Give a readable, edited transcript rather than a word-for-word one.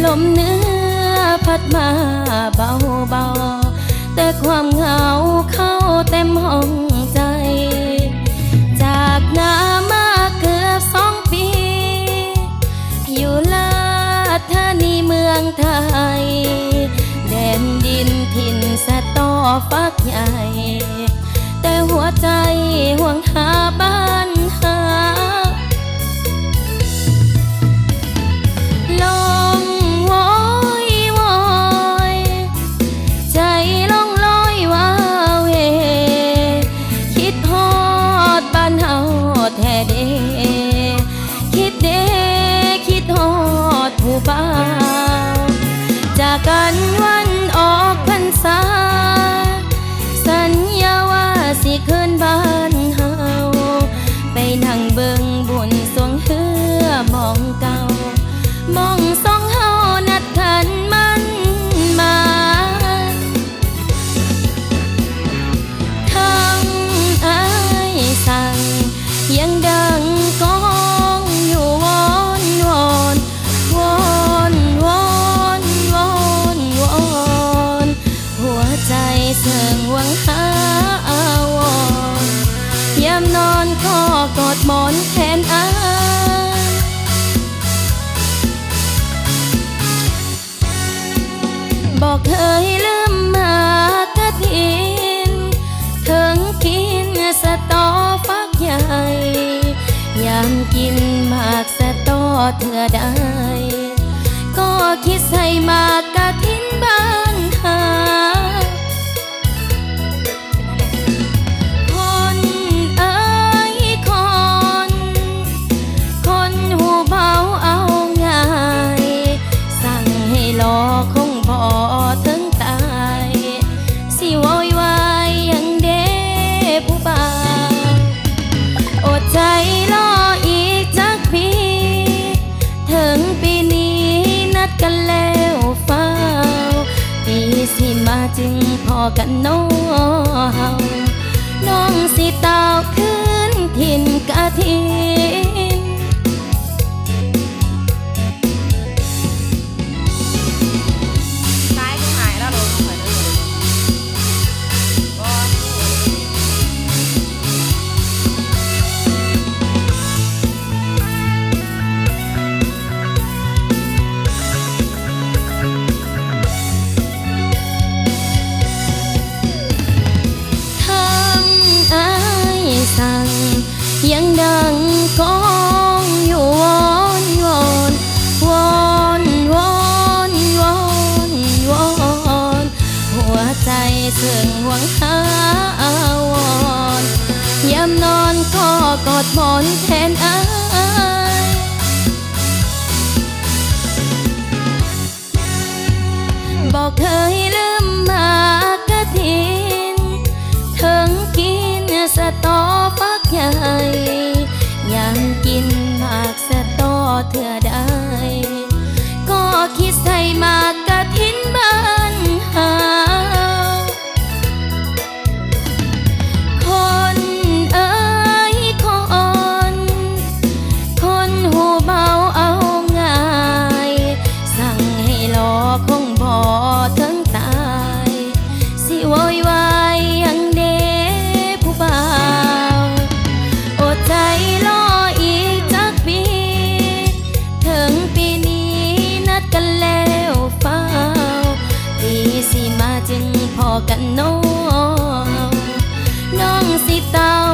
ลมเนื้อพัดมาเบาๆแต่ความเหงาเข้าเต็มห้องใจจากนามาเกือบ2 ปีอยู่ลาดธานีเมืองไทยแดนดินถิ่นสะตอฟักใหญ่แต่หัวใจห่วงหาบ้านหาลองวอยวอยใจล่องลอยว้าเวคิดฮอดบ้านเฮาแท้เดคิดเดคิดฮอดผู้บ่าวจากกันวันออกพรรษาสัญญาว่าสิคืนบ้านเฮาไปนั่งเบิ่งบุญสวงเฮือมองเก่ามองสองเฮานัดกันมันมาทั้งอายสั่งยังดังก้องอยู่วอนวอนวอนวอนวอนวอนหัวใจเสื่องหวังหาอาวรยามนอนก็กอดหมอนแทนอายบอกเคยลืมมากระถินถึงกินสะตอฟักใหญ่ยามกินหมากสะตอเถื่อใดก็คิดใส่หมากกะถินบ้านหาคนเอ้ยคนหูเบาเอาง่ายสั่งให้รอคงบ่ถึงตายสิโวยวายยังเด้ผู้บ่าวอดใจรออีกจักปีถึงปีนี้นัดกันแล้วฟ้าวปีสิมาจึงพอกันน้อเฮาน้องสิตาวคืนถิ่นกะทินซ้ายก็หายแล้วลงหายแล้วทั้งอายสั่งยังดังก้องอยู่วอนวอนวอนวอนวอนวอนหัวใจเสื่องหวังหาอาวรยามนอนก็กอดหมอนแทนอายบอกเคยลืมหมากกะถินถึงกินสะตอฟักใหญ่ยังกินหมากสะตอเถื่อใดก็คิดใส่หมากกะถินบ้านหาคนเอ้ยคนหูเบาเอาง่ายสั่งให้รอคงบ่ถึงตายสิโวยวายยังเด้ผู้บ่าวอดใจรออีกจักปีถึงปีนี้นัดกันแล้วฟ้าวปีสิมาจึงพอกันน้องสิตาว